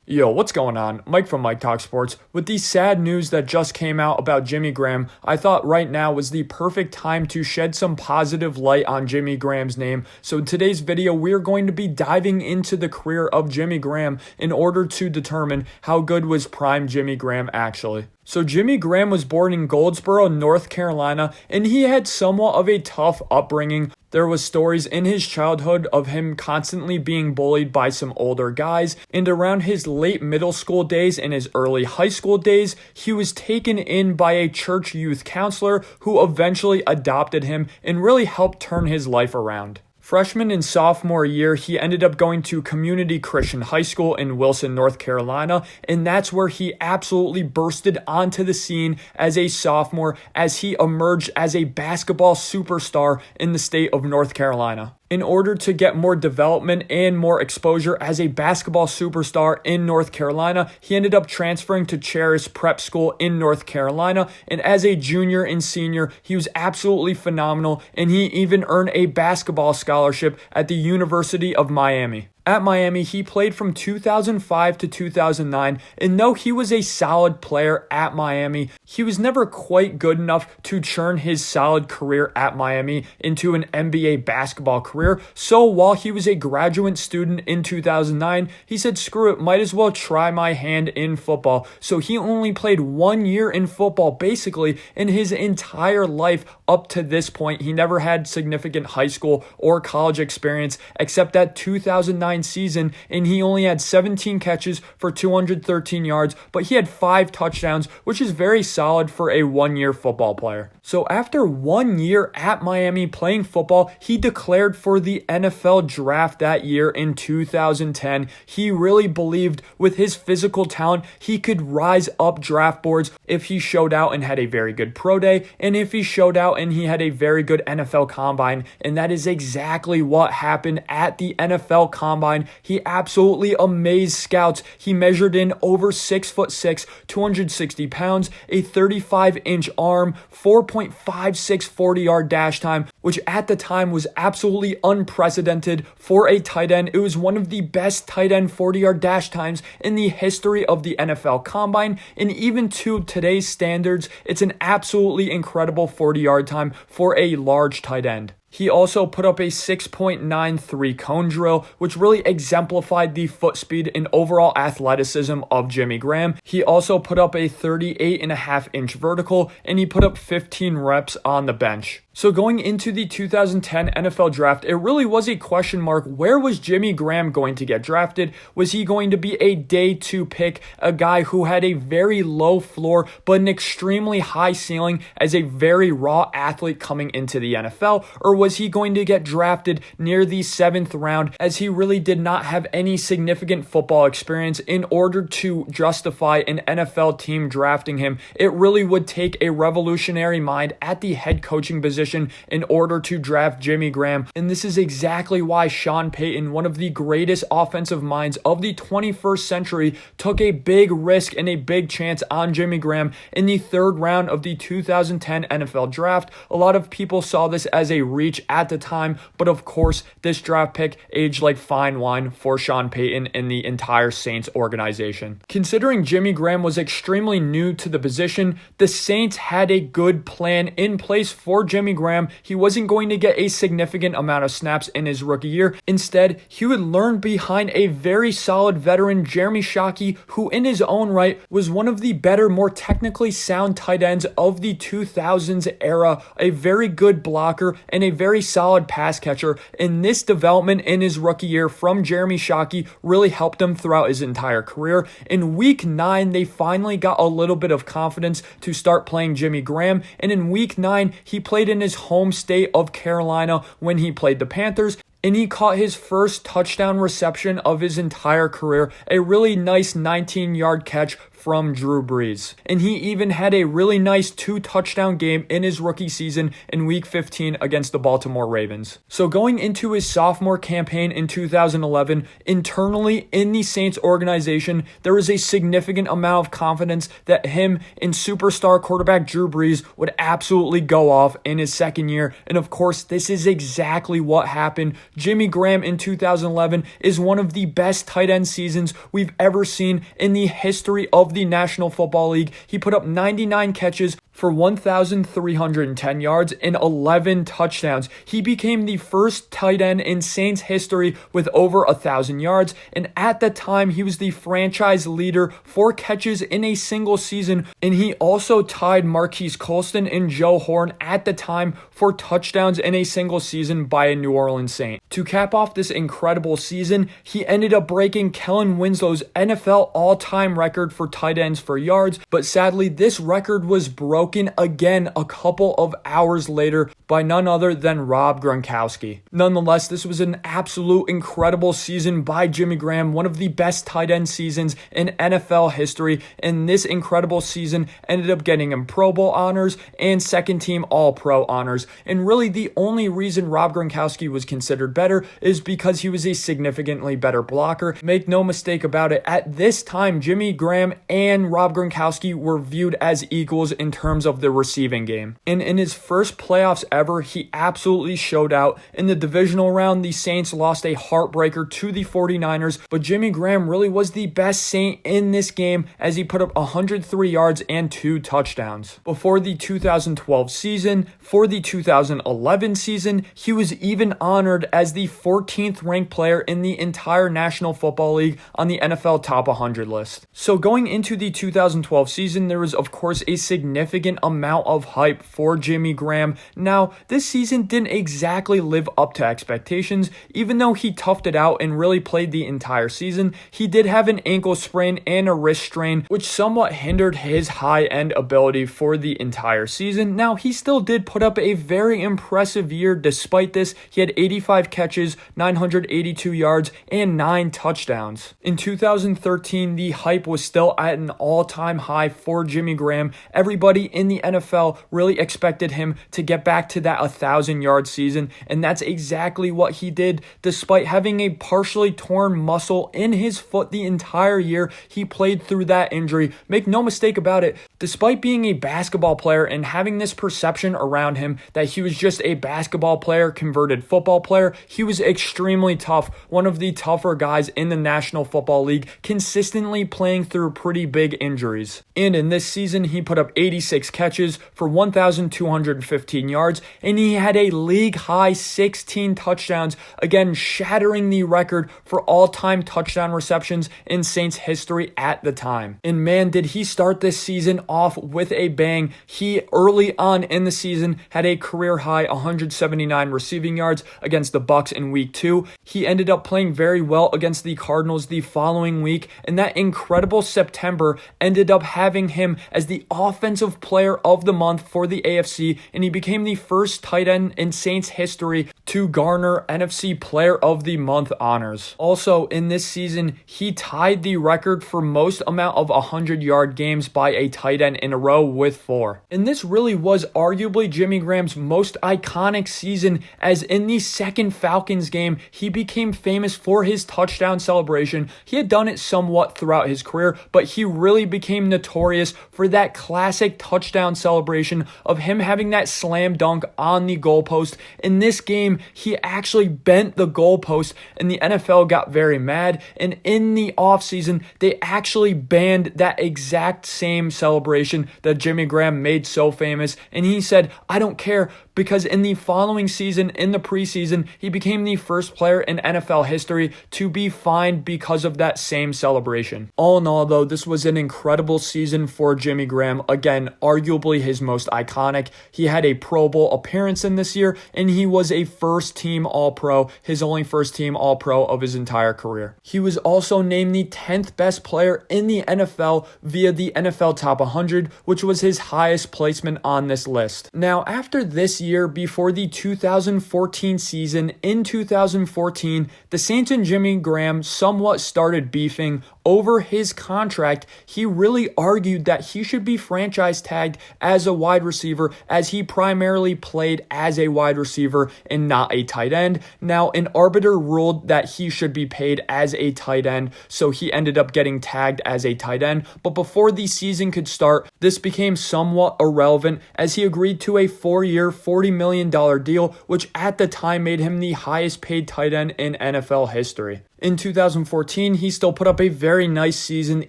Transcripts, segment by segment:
Yo, what's going on? Mike from Mike Talk Sports. With the sad news that just came out about Jimmy Graham, I thought right now was the perfect time to shed some positive light on Jimmy Graham's name. So in today's video, we're going to be diving into the career of Jimmy Graham in order to determine how good was prime Jimmy Graham actually. So Jimmy Graham was born in Goldsboro, North Carolina, and he had somewhat of a tough upbringing. There was stories in his childhood of him constantly being bullied by some older guys, and around his late middle school days and his early high school days, he was taken in by a church youth counselor who eventually adopted him and really helped turn his life around. Freshman and sophomore year, he ended up going to Community Christian High School in Wilson, North Carolina, and that's where he absolutely bursted onto the scene as a sophomore as he emerged as a basketball superstar in the state of North Carolina. In order to get more development and more exposure as a basketball superstar in North Carolina, he ended up transferring to Charis Prep School in North Carolina, and as a junior and senior, he was absolutely phenomenal, and he even earned a basketball scholarship at the University of Miami. At Miami, he played from 2005 to 2009, and though he was a solid player at Miami, he was never quite good enough to churn his solid career at Miami into an NBA basketball career. So while he was a graduate student in 2009, he said, screw it, might as well try my hand in football. So he only played 1 year in football, basically, in his entire life up to this point. He never had significant high school or college experience except that 2009 season, and he only had 17 catches for 213 yards, but he had 5 touchdowns, which is very solid for a 1-year football player. So after 1 year at Miami playing football, he declared for the NFL draft that year in 2010. He really believed with his physical talent, he could rise up draft boards if he showed out and had a very good pro day, and if he showed out and he had a very good NFL combine, and that is exactly what happened at the NFL combine. He absolutely amazed scouts. He measured in over 6'6", 260 pounds, a 35-inch arm, 4.56 40-yard dash time, which at the time was absolutely unprecedented for a tight end. It was one of the best tight end 40-yard dash times in the history of the NFL Combine, and even to today's standards, it's an absolutely incredible 40-yard time for a large tight end. He also put up a 6.93 cone drill, which really exemplified the foot speed and overall athleticism of Jimmy Graham. He also put up a 38.5-inch vertical, and he put up 15 reps on the bench. So going into the 2010 NFL draft, it really was a question mark. Where was Jimmy Graham going to get drafted? Was he going to be a day 2 pick, a guy who had a very low floor but an extremely high ceiling as a very raw athlete coming into the NFL? Or was he going to get drafted near the 7th round as he really did not have any significant football experience in order to justify an NFL team drafting him? It really would take a revolutionary mind at the head coaching position in order to draft Jimmy Graham. And this is exactly why Sean Payton, one of the greatest offensive minds of the 21st century, took a big risk and a big chance on Jimmy Graham in the 3rd round of the 2010 NFL draft. A lot of people saw this as a reach at the time, but of course, this draft pick aged like fine wine for Sean Payton and the entire Saints organization. Considering Jimmy Graham was extremely new to the position, the Saints had a good plan in place for Jimmy Graham. He wasn't going to get a significant amount of snaps in his rookie year. Instead, he would learn behind a very solid veteran, Jeremy Shockey, who in his own right was one of the better, more technically sound tight ends of the 2000s era, a very good blocker and a very solid pass catcher. And this development in his rookie year from Jeremy Shockey really helped him throughout his entire career. In week 9, they finally got a little bit of confidence to start playing Jimmy Graham. And in week 9, he played in his home state of Carolina when he played the Panthers, and he caught his first touchdown reception of his entire career, a really nice 19-yard catch from Drew Brees. And he even had a really nice 2-touchdown game in his rookie season in Week 15 against the Baltimore Ravens. So going into his sophomore campaign in 2011, internally in the Saints organization, there was a significant amount of confidence that him and superstar quarterback Drew Brees would absolutely go off in his second year. And of course, this is exactly what happened. Jimmy Graham in 2011 is one of the best tight end seasons we've ever seen in the history of the National Football League. He put up 99 catches for 1,310 yards and 11 touchdowns. He became the first tight end in Saints history with over 1,000 yards, and at the time, he was the franchise leader for catches in a single season, and he also tied Marquise Colston and Joe Horn at the time for touchdowns in a single season by a New Orleans Saint. To cap off this incredible season, he ended up breaking Kellen Winslow's NFL all-time record for tight ends for yards, but sadly, this record was broken again a couple of hours later by none other than Rob Gronkowski. Nonetheless, this was an absolute incredible season by Jimmy Graham, one of the best tight end seasons in NFL history, and this incredible season ended up getting him Pro Bowl honors and second team All-Pro honors. And really the only reason Rob Gronkowski was considered better is because he was a significantly better blocker. Make no mistake about it, at this time, Jimmy Graham and Rob Gronkowski were viewed as equals in terms of the receiving game. And in his first playoffs ever, he absolutely showed out. In the divisional round, the Saints lost a heartbreaker to the 49ers, but Jimmy Graham really was the best Saint in this game as he put up 103 yards and 2 touchdowns. Before the 2012 season, for the 2011 season, he was even honored as the 14th ranked player in the entire National Football League on the NFL Top 100 list. So going into the 2012 season, there was of course a significant amount of hype for Jimmy Graham. Now, this season didn't exactly live up to expectations. Even though he toughed it out and really played the entire season, he did have an ankle sprain and a wrist strain, which somewhat hindered his high-end ability for the entire season. Now, he still did put up a very impressive year despite this. He had 85 catches, 982 yards, and 9 touchdowns. In 2013, the hype was still at an all-time high for Jimmy Graham. Everybody in the NFL really expected him to get back to that 1,000-yard season, and that's exactly what he did. Despite having a partially torn muscle in his foot the entire year, he played through that injury. Make no mistake about it, despite being a basketball player and having this perception around him that he was just a basketball player, converted football player, he was extremely tough, one of the tougher guys in the National Football League, consistently playing through pretty big injuries. And in this season, he put up 86 catches for 1,215 yards, and he had a league-high 16 touchdowns, again shattering the record for all-time touchdown receptions in Saints history at the time. And man, did he start this season off with a bang. He, early on in the season, had a career-high 179 receiving yards against the Bucs in Week 2. He ended up playing very well against the Cardinals the following week, and that incredible September ended up having him as the offensive player of the month for the AFC, and he became the first tight end in Saints history to garner NFC Player of the Month honors. Also, in this season, he tied the record for most amount of 100-yard games by a tight end in a row with 4. And this really was arguably Jimmy Graham's most iconic season, as in the second Falcons game, he became famous for his touchdown celebration. He had done it somewhat throughout his career, but he really became notorious for that classic touchdown celebration of him having that slam dunk on the goalpost. In this game, he actually bent the goalpost, and the NFL got very mad, and in the offseason, they actually banned that exact same celebration that Jimmy Graham made so famous, and he said, "I don't care," because in the following season, in the preseason, he became the first player in NFL history to be fined because of that same celebration. All in all, though, this was an incredible season for Jimmy Graham. Again, arguably his most iconic. He had a Pro Bowl appearance in this year, and he was a first-team All-Pro, his only first-team All-Pro of his entire career. He was also named the 10th best player in the NFL via the NFL Top 100, which was his highest placement on this list. Now, after this year before the 2014 season, in 2014, the Saints and Jimmy Graham somewhat started beefing over his contract. He really argued that he should be franchise tagged as a wide receiver, as he primarily played as a wide receiver and not a tight end. Now, an arbiter ruled that he should be paid as a tight end, so he ended up getting tagged as a tight end. But before the season could start, this became somewhat irrelevant as he agreed to a 4-year, $40 million deal, which at the time made him the highest paid tight end in NFL history. In 2014, he still put up a very nice season,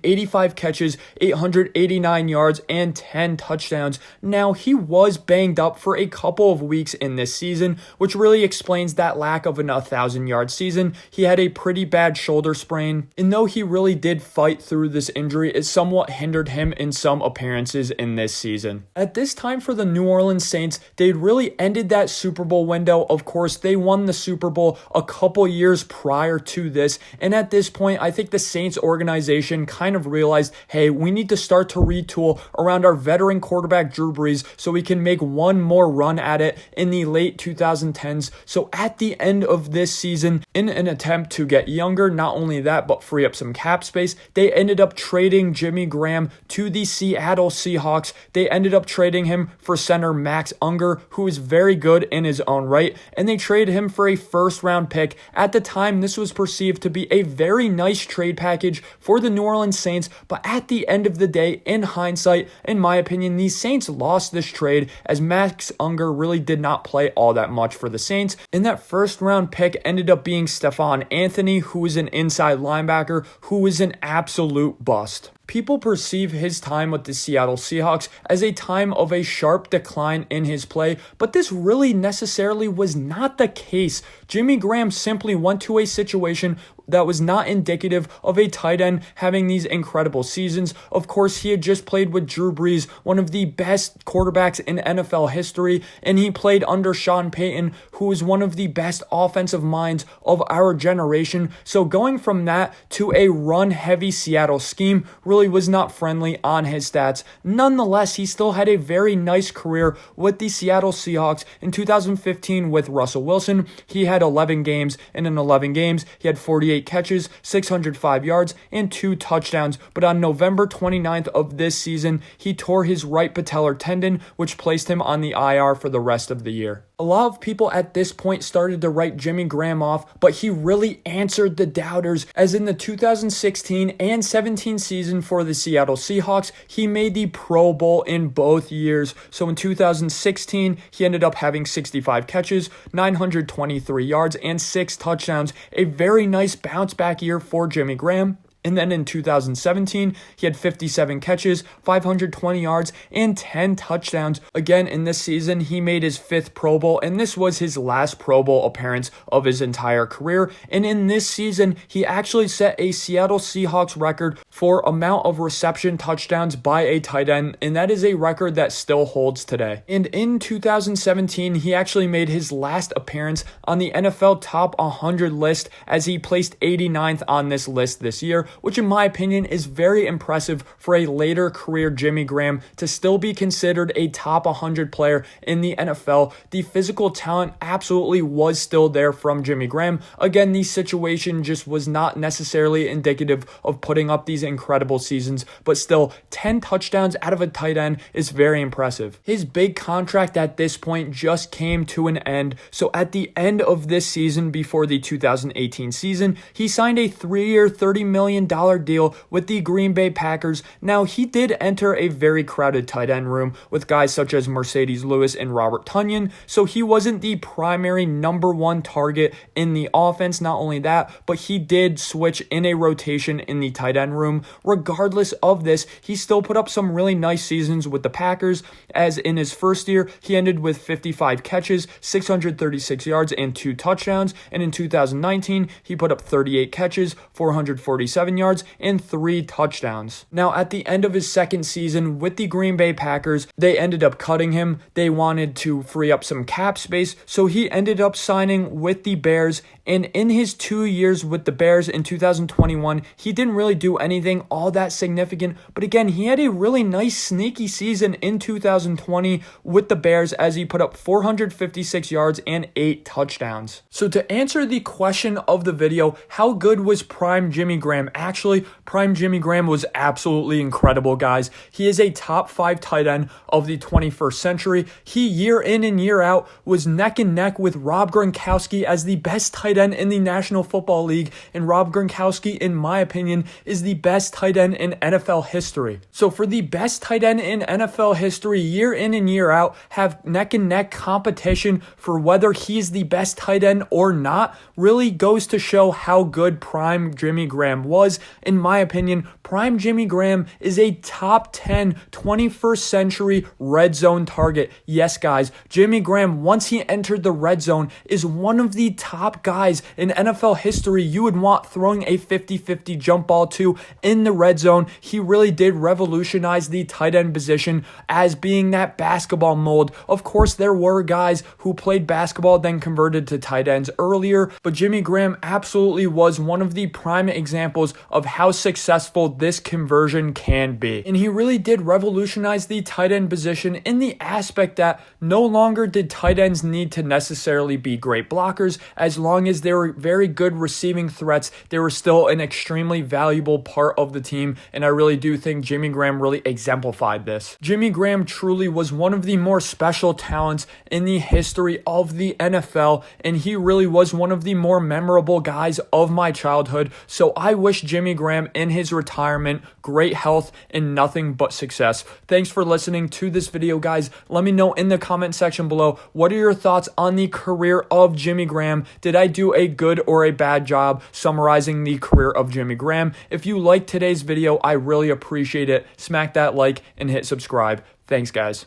85 catches, 889 yards, and 10 touchdowns. Now, he was banged up for a couple of weeks in this season, which really explains that lack of an 1,000-yard season. He had a pretty bad shoulder sprain, and though he really did fight through this injury, it somewhat hindered him in some appearances in this season. At this time for the New Orleans Saints, they'd really ended that Super Bowl window. Of course, they won the Super Bowl a couple years prior to this, and at this point, I think the Saints organization kind of realized, hey, we need to start to retool around our veteran quarterback Drew Brees so we can make one more run at it in the late 2010s. So at the end of this season, in an attempt to get younger, not only that, but free up some cap space, they ended up trading Jimmy Graham to the Seattle Seahawks. They ended up trading him for center Max Unger, who is very good in his own right, and they traded him for a first-round pick. At the time, this was perceived to be a very nice trade package for the New Orleans Saints, but at the end of the day, in hindsight, in my opinion, the Saints lost this trade as Max Unger really did not play all that much for the Saints, and that first round pick ended up being Stephon Anthony, who is an inside linebacker who is an absolute bust. People perceive his time with the Seattle Seahawks as a time of a sharp decline in his play, but this really necessarily was not the case. Jimmy Graham simply went to a situation that was not indicative of a tight end having these incredible seasons. Of course, he had just played with Drew Brees, one of the best quarterbacks in NFL history, and he played under Sean Payton, who is one of the best offensive minds of our generation. So going from that to a run-heavy Seattle scheme really was not friendly on his stats. Nonetheless, he still had a very nice career with the Seattle Seahawks. In 2015 with Russell Wilson, he had 11 games, and in 11 games, he had 48 catches, 605 yards, and 2 touchdowns. But on November 29th of this season, he tore his right patellar tendon, which placed him on the IR for the rest of the year. A lot of people at this point started to write Jimmy Graham off, but he really answered the doubters, as in the 2016 and 17 season for the Seattle Seahawks, he made the Pro Bowl in both years. So in 2016, he ended up having 65 catches, 923 yards, and 6 touchdowns. A very nice bounce back year for Jimmy Graham. And then in 2017, he had 57 catches, 520 yards, and 10 touchdowns. Again, in this season, he made his 5th Pro Bowl, and this was his last Pro Bowl appearance of his entire career. And in this season, he actually set a Seattle Seahawks record for amount of reception touchdowns by a tight end, and that is a record that still holds today. And in 2017, he actually made his last appearance on the NFL Top 100 list, as he placed 89th on this list this year, which in my opinion is very impressive for a later career Jimmy Graham to still be considered a top 100 player in the NFL. The physical talent absolutely was still there from Jimmy Graham. Again, the situation just was not necessarily indicative of putting up these incredible seasons, but still 10 touchdowns out of a tight end is very impressive. His big contract at this point just came to an end, so at the end of this season, before the 2018 season, he signed a 3-year, $30 million deal with the Green Bay Packers. Now, he did enter a very crowded tight end room with guys such as Mercedes Lewis and Robert Tonyan, so he wasn't the primary number 1 target in the offense. Not only that, but he did switch in a rotation in the tight end room. Regardless of this, he still put up some really nice seasons with the Packers, as in his first year, he ended with 55 catches, 636 yards, and 2 touchdowns, and in 2019, he put up 38 catches, 447 287 yards and 3 touchdowns. Now, at the end of his second season with the Green Bay Packers, they ended up cutting him. They wanted to free up some cap space, so he ended up signing with the Bears. And in his 2 years with the Bears in 2021, he didn't really do anything all that significant. But again, he had a really nice sneaky season in 2020 with the Bears as he put up 456 yards and 8 touchdowns. So to answer the question of the video, how good was prime Jimmy Graham? Actually, prime Jimmy Graham was absolutely incredible, guys. He is a top 5 tight end of the 21st century. He, year in and year out, was neck and neck with Rob Gronkowski as the best tight end in the National Football League, and Rob Gronkowski, in my opinion, is the best tight end in NFL history. So for the best tight end in NFL history, year in and year out, have neck and neck competition for whether he's the best tight end or not, really goes to show how good prime Jimmy Graham was. In my opinion, prime Jimmy Graham is a top 10 21st century red zone target. Yes, guys, Jimmy Graham, once he entered the red zone, is one of the top guys in NFL history you would want throwing a 50-50 jump ball to in the red zone. He really did revolutionize the tight end position as being that basketball mold. Of course, there were guys who played basketball then converted to tight ends earlier, but Jimmy Graham absolutely was one of the prime examples of how successful this conversion can be. And he really did revolutionize the tight end position in the aspect that no longer did tight ends need to necessarily be great blockers. As long as they were very good receiving threats, they were still an extremely valuable part of the team, and I really do think Jimmy Graham really exemplified this. Jimmy Graham truly was one of the more special talents in the history of the NFL, and he really was one of the more memorable guys of my childhood. So I wish Jimmy Graham in his retirement great health and nothing but success. Thanks for listening to this video, guys. Let me know in the comment section below, what are your thoughts on the career of Jimmy Graham? Did I do a good or a bad job summarizing the career of Jimmy Graham? If you liked today's video, I really appreciate it. Smack that like and hit subscribe. Thanks, guys.